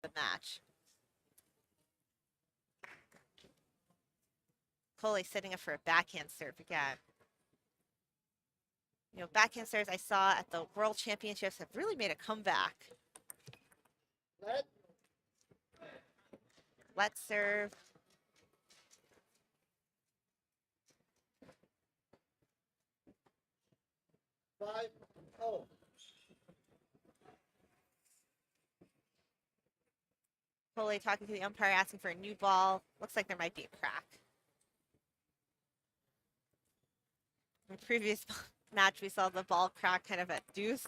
the match. Coley setting up for a backhand serve again. You know, backhand serves I saw at the World Championships have really made a comeback. Let's serve. Five, oh. Coley talking to the umpire, asking for a new ball. Looks like there might be a crack. In the previous match, we saw the ball crack kind of at deuce.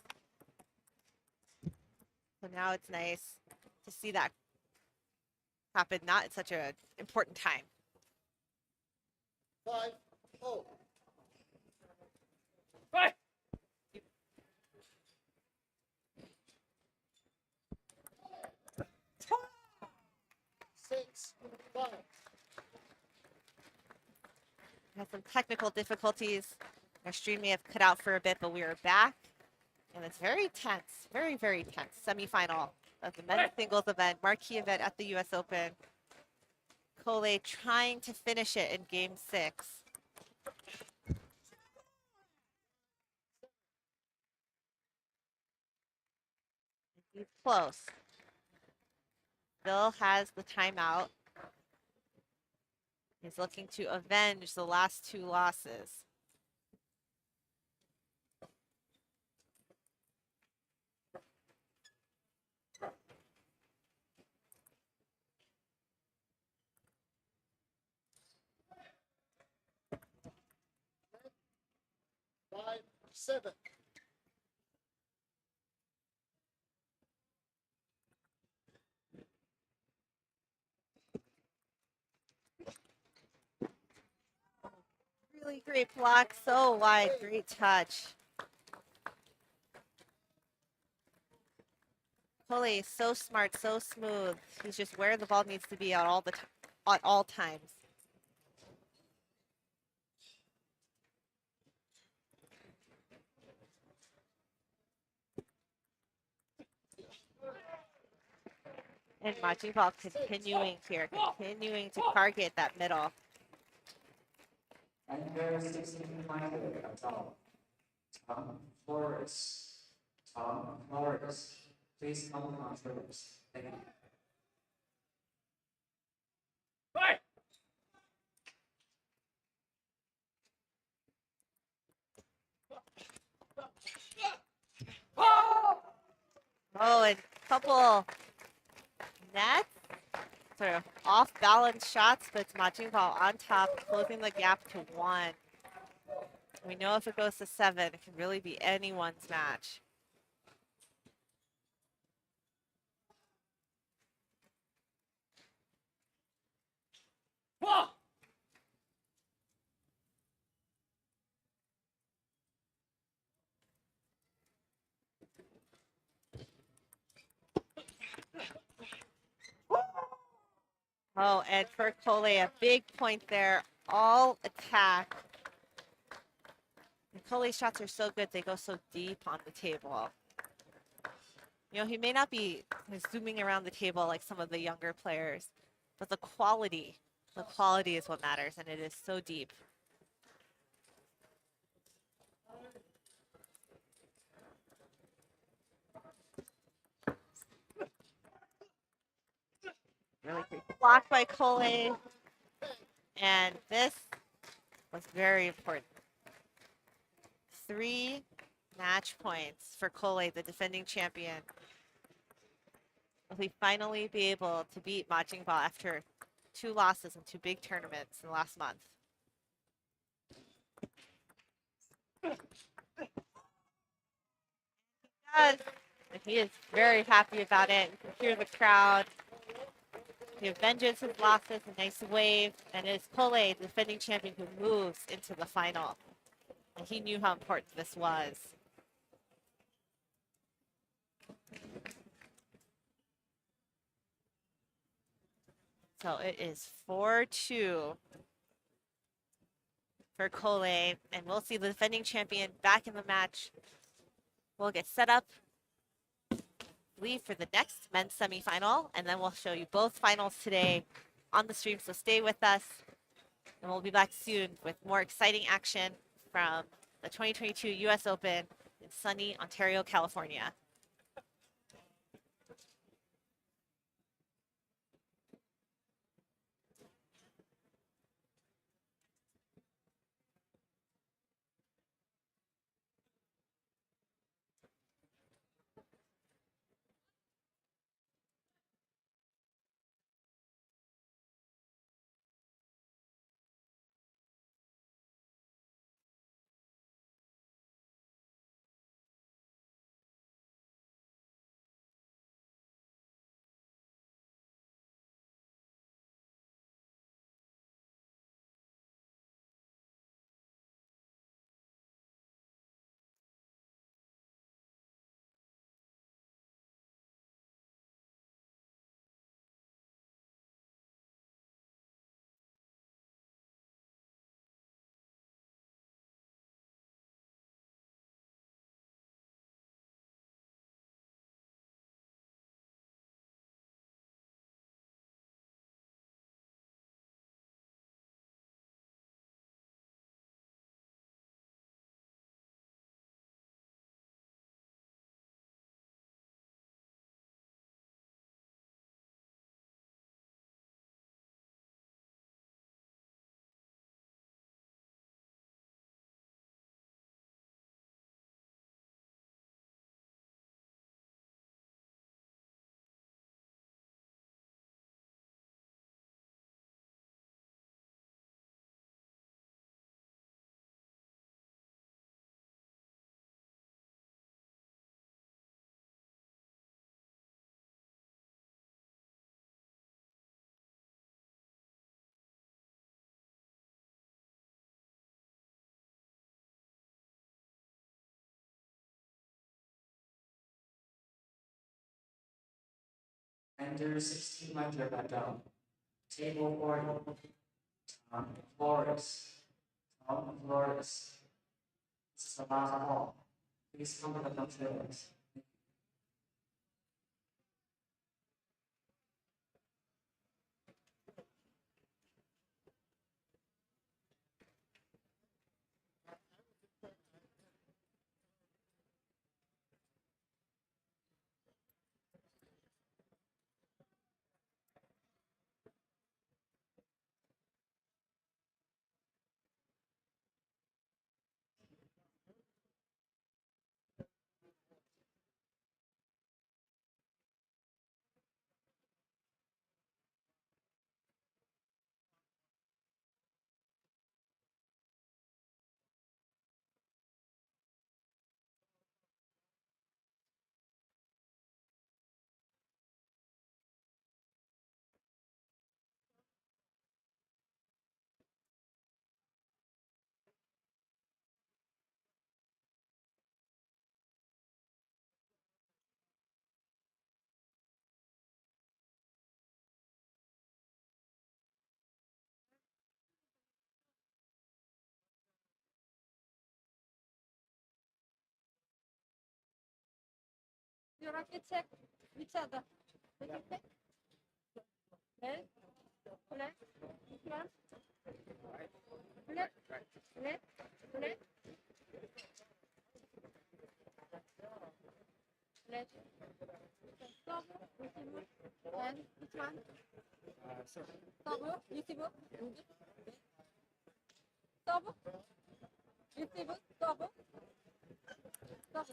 So now it's nice to see that happen, not at such an important time. Five, oh. Right. 6, 5. Had some technical difficulties. Our stream may have cut out for a bit, but we are back. And it's very tense, very, very tense. Semifinal of the men's singles event, marquee event at the US Open. Coley trying to finish it in game 6. He's close. Bill has the timeout. He's looking to avenge the last 2 losses. Five, 7. Really great block, so wide, great touch. Coley is so smart, so smooth. He's just where the ball needs to be at all times. And Majin Ball continuing here, continuing to target that middle. And there's 16-point that's all. Tom Flores. Please come on first. Thank you. Right. Oh, and a couple nets, sort of off balance shots, but it's Majin Ball on top, closing the gap to 1. We know if it goes to 7, it can really be anyone's match. Whoa. Oh, and for Coley, a big point there, all attack. And Coley's shots are so good, they go so deep on the table. You know, he may not be zooming around the table like some of the younger players, but the quality is what matters, and it is so deep. Really great block by Coley. And this was very important. 3 match points for Coley, the defending champion. Will he finally be able to beat Majin Ball after 2 losses in 2 big tournaments in the last month? He does. And he is very happy about it. You can hear the crowd. He avenges his losses, a nice wave, and it is Coley, the defending champion, who moves into the final. And he knew how important this was. So it is 4-2 for Coley, and we'll see the defending champion back in the match. We'll get set up. leave for the next men's semifinal, and then we'll show you both finals today on the stream. So stay with us, and we'll be back soon with more exciting action from the 2022 U.S. Open in sunny Ontario, California. Enter 16 Ledger Badal. Table 40. Tom Flores. Tom Flores. This is the last call. Please come to the controllers. The racket check each other. Left, left, left, left, left, left, left, left. Stop, receive, and which one? Stop, receive, stop, receive, stop, stop.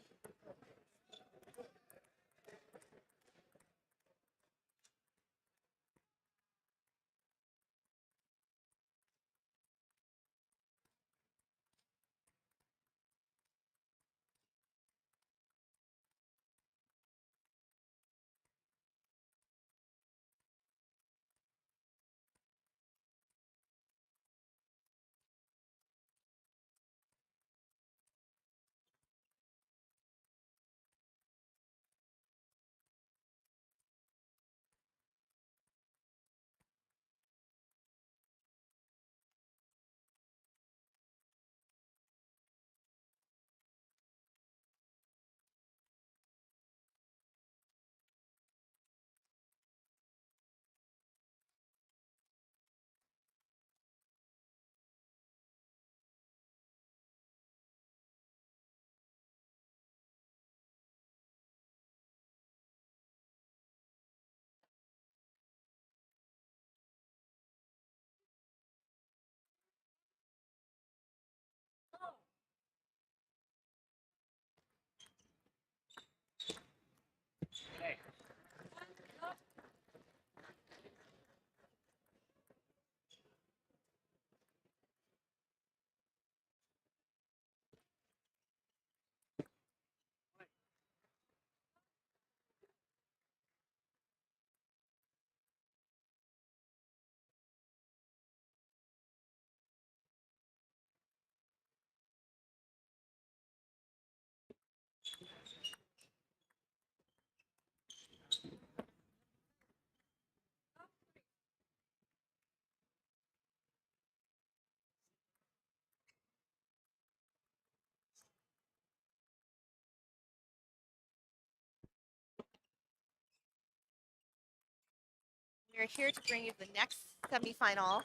We're here to bring you the next semifinal,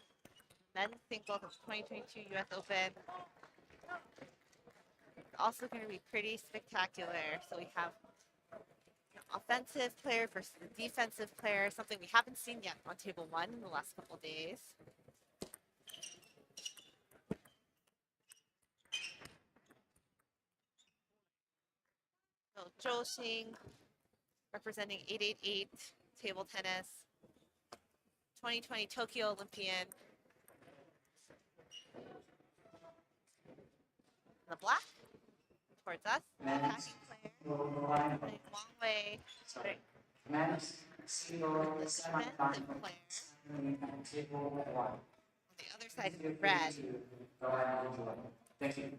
men's singles of 2022 U.S. Open. It's also going to be pretty spectacular. So we have an offensive player versus a defensive player, something we haven't seen yet on table one in the last couple days. So Zhou Xing representing 888 table tennis, 2020 Tokyo Olympian. The black towards us, Men's attacking player, single final. playing Wang Wei, Sorry. Men's single the semifinal. defensive player And table one. on the other side Feel is free red. to go ahead and enjoy. Thank you.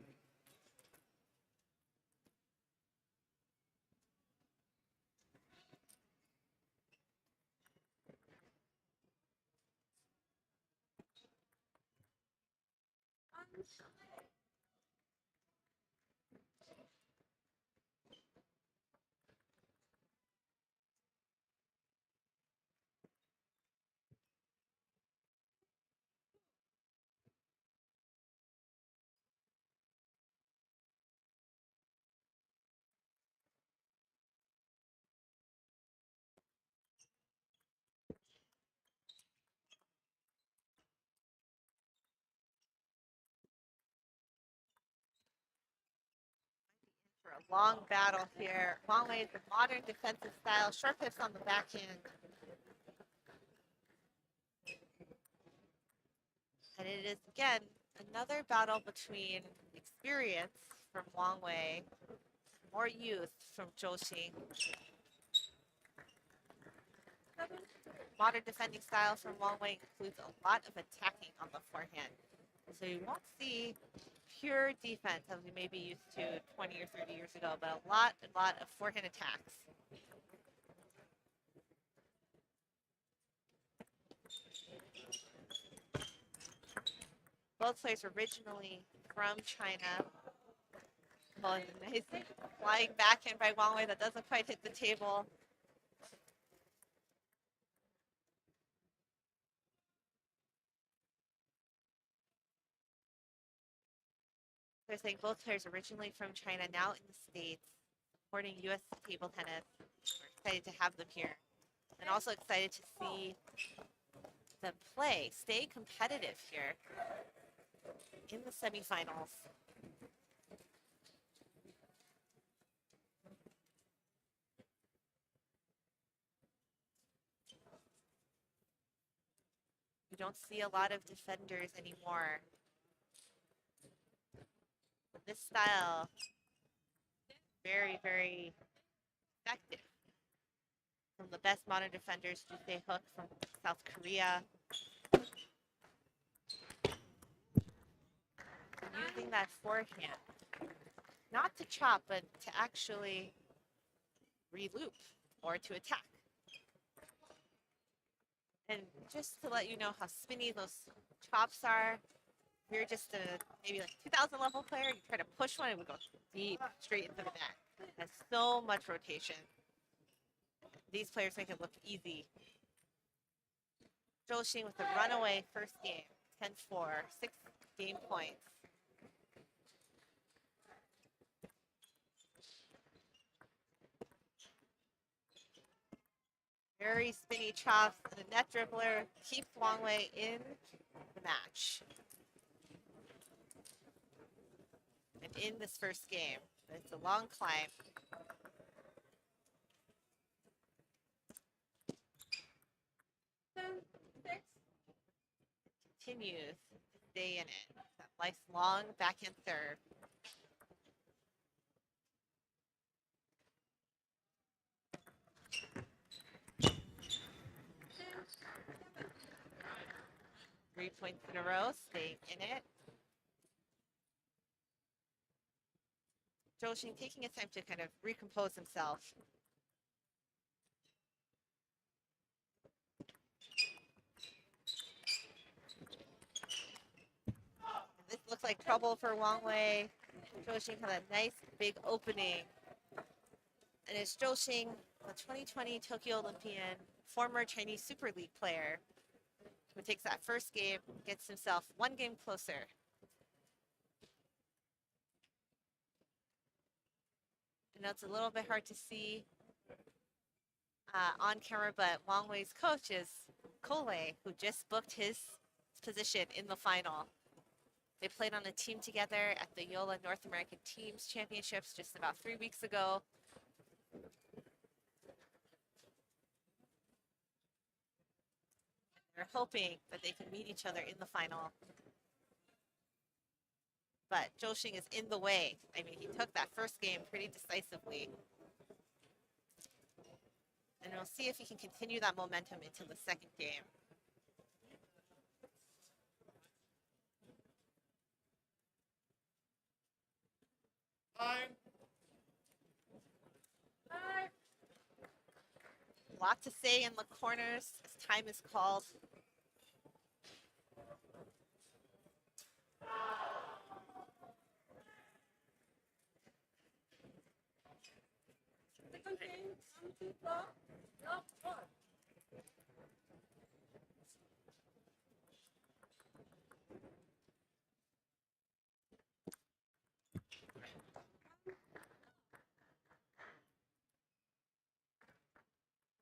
For a long battle here. Wang Wei is the modern defensive style, short pips on the backhand. And it is, again, another battle between experience from Wang Wei, more youth from Zhou Xing. Modern defending style from Wang Wei includes a lot of attacking on the forehand. So you won't see pure defense as we may be used to 20 or 30 years ago, but a lot of forehand attacks. Both players originally from China. Well, a nice flying backhand by Wang Wei that doesn't quite hit the table. They're saying both players originally from China, now in the States, supporting U.S. table tennis. We're excited to have them here. And also excited to see them play, stay competitive here in the semifinals. We don't see a lot of defenders anymore. This style, very, very effective. Some of the best modern defenders, Ju Se-hook from South Korea. Using that forehand, not to chop, but to actually re-loop or to attack. And just to let you know how spinny those chops are, if you're just a maybe like 2000 level player, you try to push one, it would go deep, straight into the net. It has so much rotation. These players make it look easy. Zhou Xing with the runaway first game, 10-4, 6 game points. Very spinny chops, and the net dribbler keeps Wang Wei in the match. And in this first game, it's a long climb. Continues to stay in it. That nice long backhand serve. Three points in a row, staying in it. Zhou Xing taking his time to kind of recompose himself. And this looks like trouble for Wang Wei. Zhou Xing had a nice big opening. And it's Zhou Xing, the 2020 Tokyo Olympian, former Chinese Super League player who takes that first game, gets himself one game closer. I know it's a little bit hard to see on camera, but Wang Wei's coach is Kole, who just booked his position in the final. They played on a team together at the Yola North American Teams Championships just about 3 weeks ago. They're hoping that they can meet each other in the final. But Zhou Xing is in the way. I mean, he took that first game pretty decisively. And we'll see if he can continue that momentum into the second game. Time. A lot to say in the corners as time is called. Second game, 1, 2, 4. Love, 4.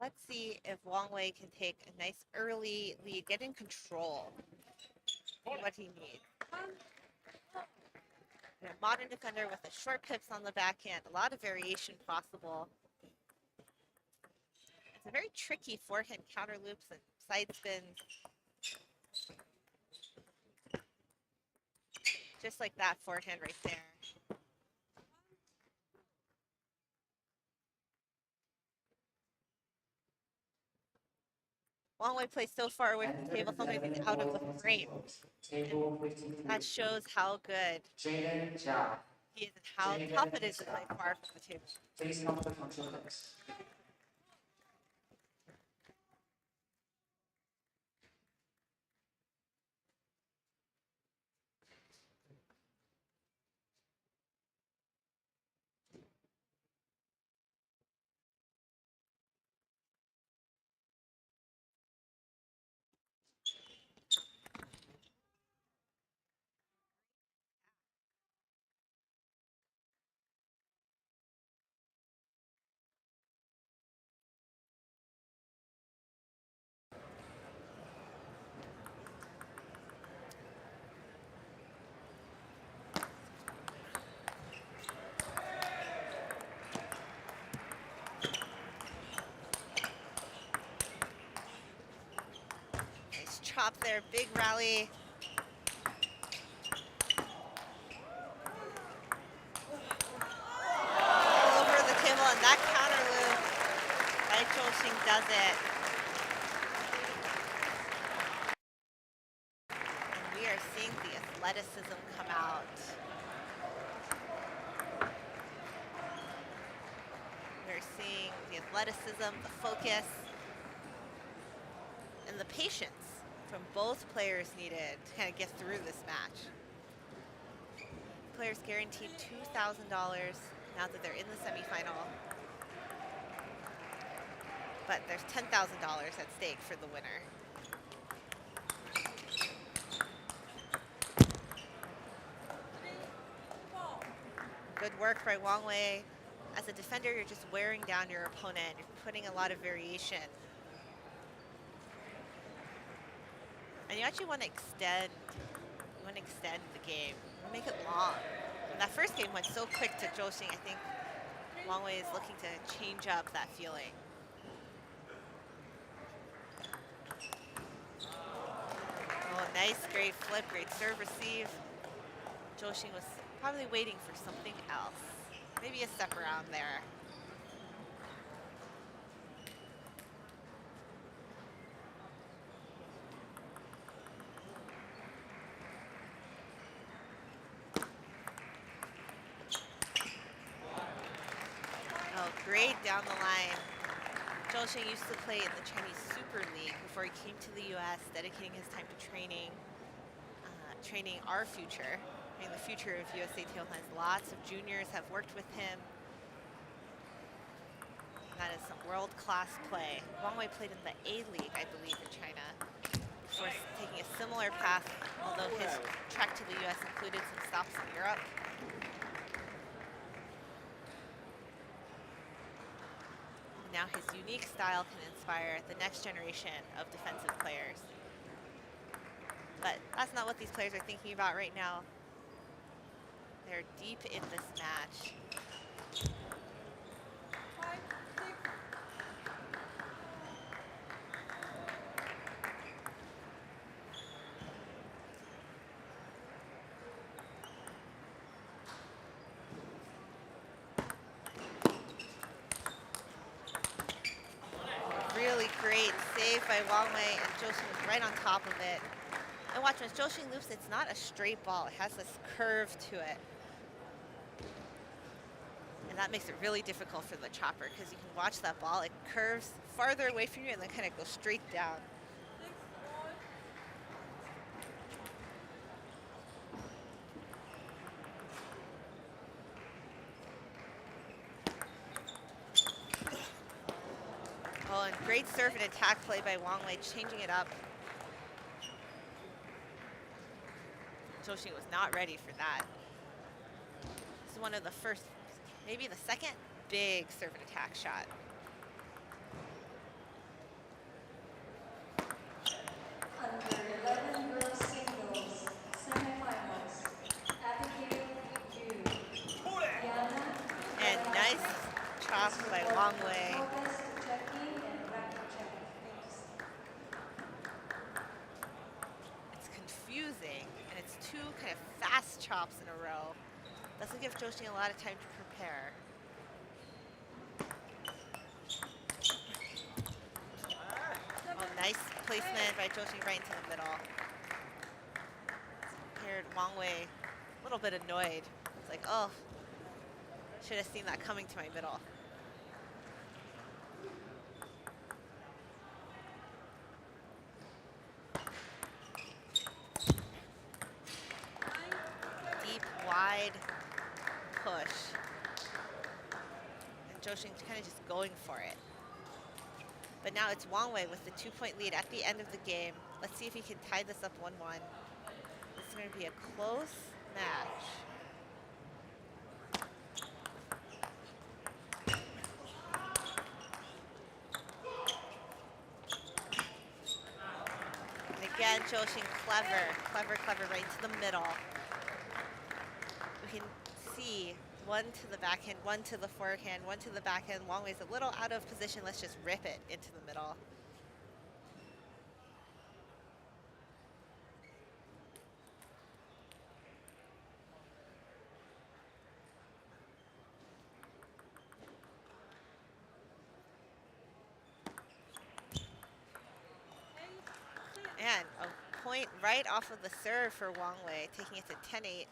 Let's see if Wang Wei can take a nice early lead, get in control of what he needs. A modern defender with the short pips on the backhand, a lot of variation possible. It's a very tricky forehand counter loops and side spins. Just like that forehand right there. Wang Wei plays so far away from the table, sometimes he's out of the frame. Table 53. That shows how good Jaden Jia, he is and how tough it is to play far from the table. please come to the control desk. Nice chop there, big rally. All over the table, and that counter loop by Zhou Xing does it. And we are seeing the athleticism come out. We're seeing the athleticism, the focus, and the patience from both players needed to kind of get through this match. Players guaranteed $2,000 now that they're in the semifinal. But there's $10,000 at stake for the winner. Good work by Wang Wei. As a defender, you're just wearing down your opponent. You're putting a lot of variation. And you actually want to extend. You want to extend the game. You want to make it long. And that first game went so quick to Zhou Xing. I think Wang Wei is looking to change up that feeling. Oh, nice, great flip, great serve receive. Zhou Xing was probably waiting for something else. Maybe a step around there. Oh, great down the line. Zhou Xing used to play in the Chinese Super League before he came to the US, dedicating his time to training, training our future, the future of USA Table Tennis. Lots of juniors have worked with him. That is some world-class play. Wang Wei played in the A-League, I believe, in China, before taking a similar path, although his trek to the U.S. included some stops in Europe. Now his unique style can inspire the next generation of defensive players. But that's not what these players are thinking about right now. They're deep in this match. 5, 6. Really great save by Wang Wei, and Zhou Xing was right on top of it. And watch, when Zhou Xing loops, it's not a straight ball. It has this curve to it. And that makes it really difficult for the chopper, because you can watch that ball. It curves farther away from you and then kind of goes straight down. 6 all. Oh, and great serve and attack play by Wang Wei, changing it up. Zhou Xing was not ready for that. This is one of the first, maybe the second big serve and attack shot. Under 11 girls singles semifinals, Abigail Yu, Yana And nice chop by Wang Wei. Lopez checking and racket checking. It's confusing, and it's two kind of fast chops in a row. Doesn't give Zhou Xing a lot of time to prepare. Oh, nice placement by Zhou Xing right into the middle. Heard Wang Wei a little bit annoyed. It's like, oh, should have seen that coming to my middle. Deep, wide push. And Zhou Xing kind of just going for it. But now it's Wang Wei with the 2-point lead at the end of the game. Let's see if he can tie this up 1-1. This is going to be a close match. And again, Zhou Xing clever right to the middle. We can see one to the backhand, one to the forehand, one to the backhand. Wang Wei's a little out of position. Let's just rip it into the middle. And a point right off of the serve for Wang Wei, taking it to 10-8.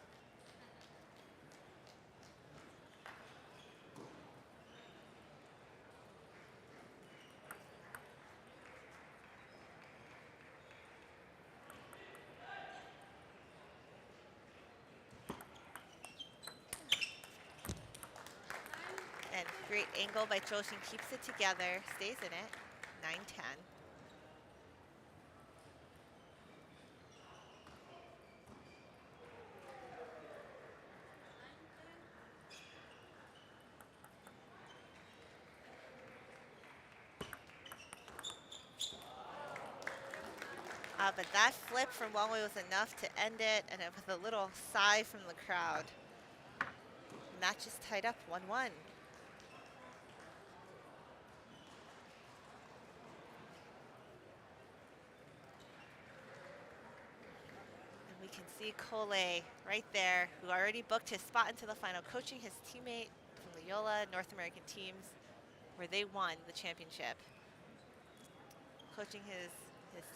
And great angle by Zhou Xing, keeps it together, stays in it, 9-10. But that flip from Wang Wei was enough to end it, and it was a little sigh from the crowd. Match is tied up 1-1. And we can see Cole right there, who already booked his spot into the final, coaching his teammate from Loyola North American teams, where they won the championship. Coaching his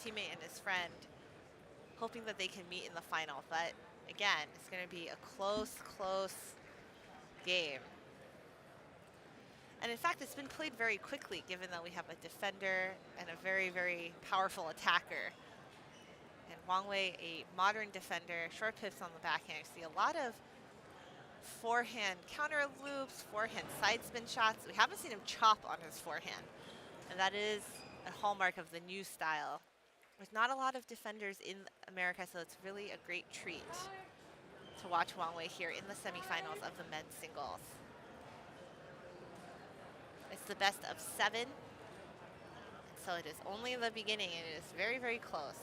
teammate and his friend, hoping that they can meet in the final. But again, it's going to be a close game. And in fact, it's been played very quickly, given that we have a defender and a very powerful attacker. And Wang Wei, a modern defender, short pips on the backhand. You see a lot of forehand counter loops, forehand side spin shots. We haven't seen him chop on his forehand, and that is a hallmark of the new style. There's not a lot of defenders in America, so it's really a great treat to watch Wang Wei here in the semifinals of the men's singles. It's the best of 7, so it is only the beginning, and it is very, very close.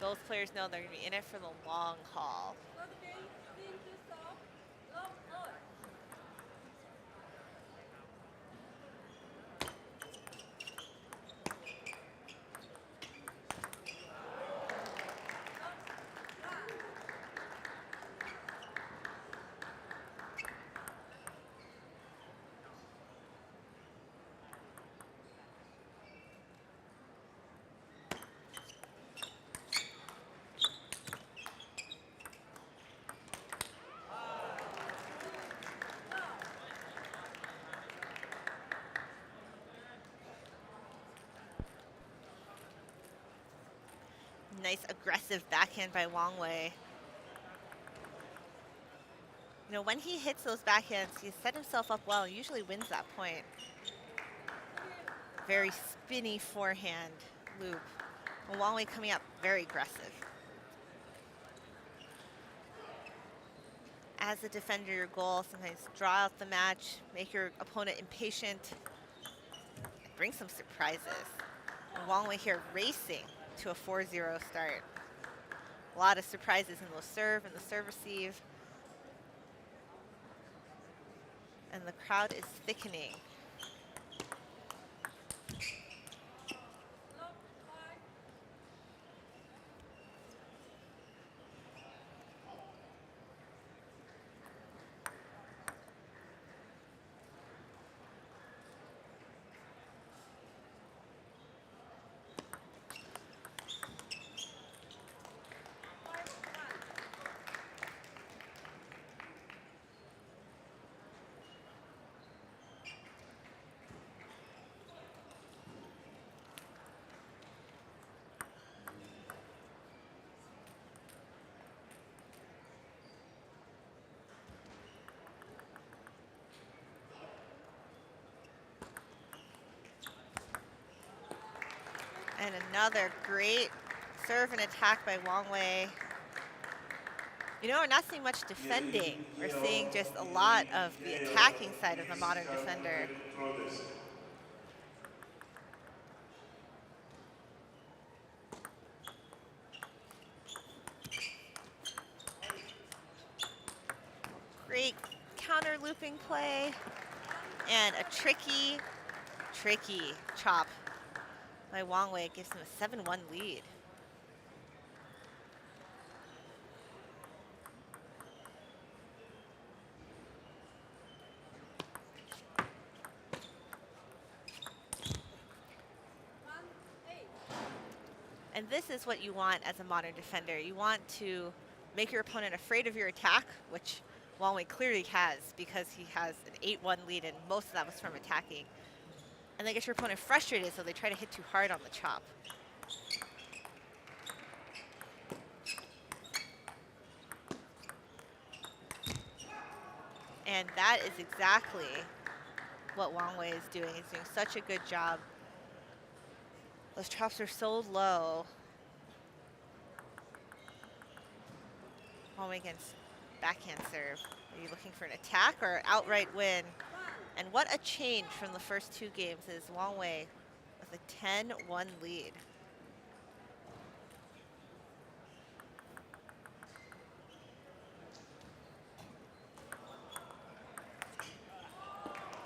Both players know they're going to be in it for the long haul. Nice aggressive backhand by Wang Wei. You know, when he hits those backhands, he's set himself up well. He usually wins that point. Very spinny forehand loop. And Wang Wei coming up very aggressive. As a defender, your goal sometimes draw out the match, make your opponent impatient, and bring some surprises. And Wang Wei here racing to a 4-0 start. A lot of surprises in the serve and the serve receive. And the crowd is thickening. And another great serve and attack by Wang Wei. You know, we're not seeing much defending. We're seeing just a lot of the attacking side of the modern defender. Great counter looping play. And a tricky chop by Wang Wei. It gives him a 7-1 lead. And this is what you want as a modern defender. You want to make your opponent afraid of your attack, which Wang Wei clearly has because he has an 8-1 lead, and most of that was from attacking. And they get your opponent frustrated, so they try to hit too hard on the chop. And that is exactly what Wang Wei is doing. He's doing such a good job. Those chops are so low. Wang Wei against backhand serve. Are you looking for an attack or an outright win? And what a change from the first two games is Wang Wei with a 10-1 lead.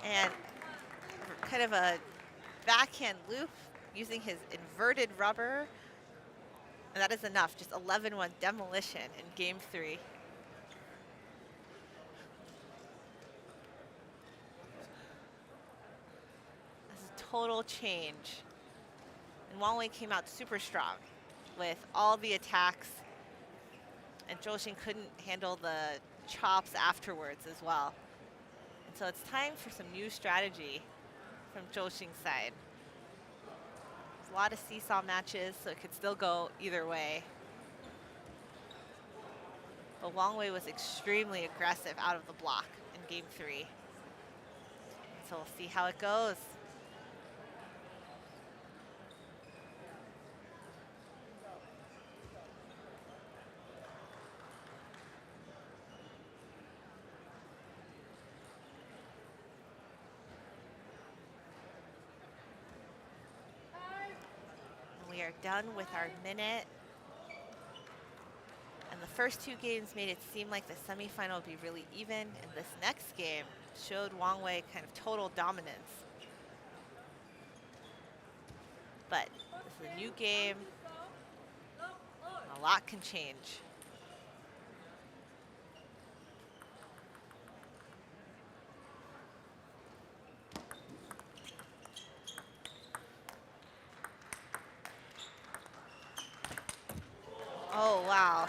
And kind of a backhand loop using his inverted rubber. And that is enough, just 11-1 demolition in game 3. Total change. And Wang Wei came out super strong with all the attacks, and Zhou Xing couldn't handle the chops afterwards as well. And so it's time for some new strategy from Zhou Xing's side. There's a lot of seesaw matches, so it could still go either way. But Wang Wei was extremely aggressive out of the block in game 3. So we'll see how it goes. And we are done with our minute. And the first 2 games made it seem like the semifinal would be really even, and this next game showed Wang Wei kind of total dominance. But this is a new game. A lot can change. Oh, wow.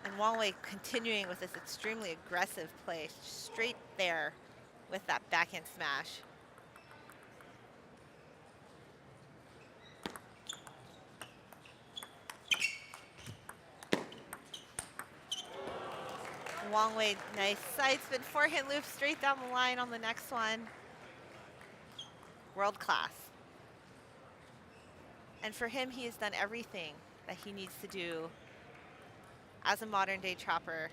And Wang Wei continuing with this extremely aggressive play, straight there with that backhand smash. Wang Wei, nice side spin forehand loop straight down the line on the next one. World class. And for him, he has done everything that he needs to do as a modern day chopper.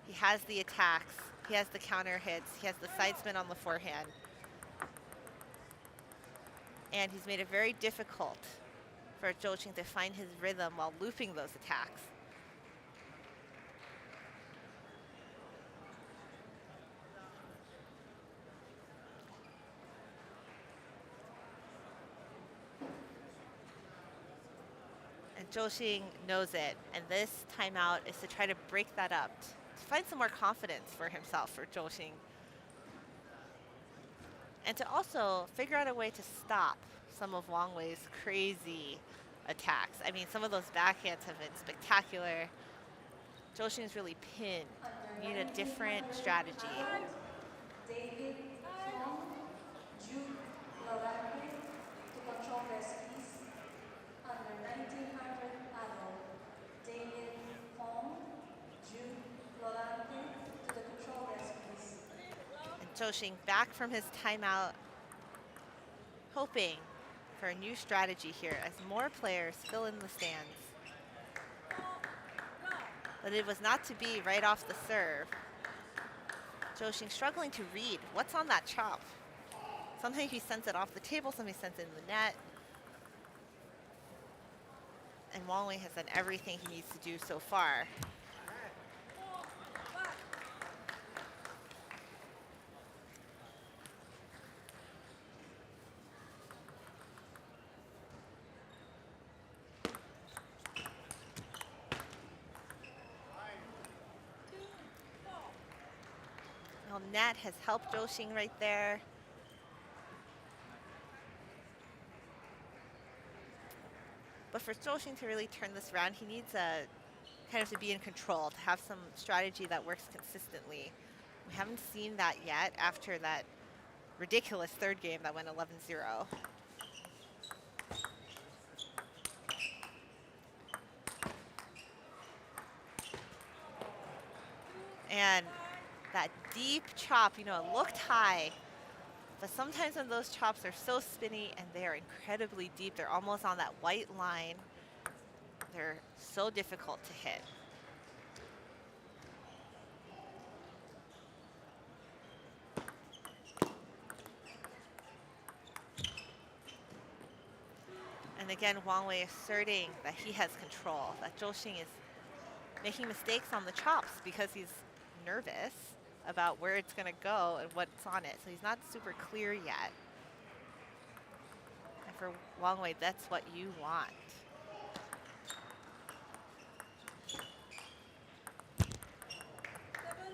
He has the attacks, he has the counter hits, he has the side spin on the forehand. And he's made it very difficult for Zhou Qing to find his rhythm while looping those attacks. And Zhou Qing knows it, and this timeout is to try to break that up, to find some more confidence for himself, for Zhou Qing. And to also figure out a way to stop some of Wang Wei's crazy attacks. I mean, some of those backhands have been spectacular. Zhou Qing's really pinned. You need a different strategy. David Fong, Jude Lorante to control their skis. Under 1900 adult, David Fong, Jude Lorante to the control their skis. And Zhou Qing back from his timeout, hoping for a new strategy here as more players fill in the stands. But it was not to be right off the serve. Zhou Qing struggling to read what's on that chop. Sometimes he sends it off the table, sometimes he sends it in the net. And Wang Wei has done everything he needs to do so far. Well, net has helped Zhou Qing right there. But for Zhou Qing to really turn this around, he needs kind of to be in control, to have some strategy that works consistently. We haven't seen that yet after that ridiculous third game that went 11-0. And that deep chop, you know, it looked high, but sometimes when those chops are so spinny and they are incredibly deep, they're almost on that white line. They're so difficult to hit. And again, Wang Wei asserting that he has control, that Zhou Qing is making mistakes on the chops because he's nervous about where it's going to go and what's on it. So he's not super clear yet. And for Wang Wei, that's what you want.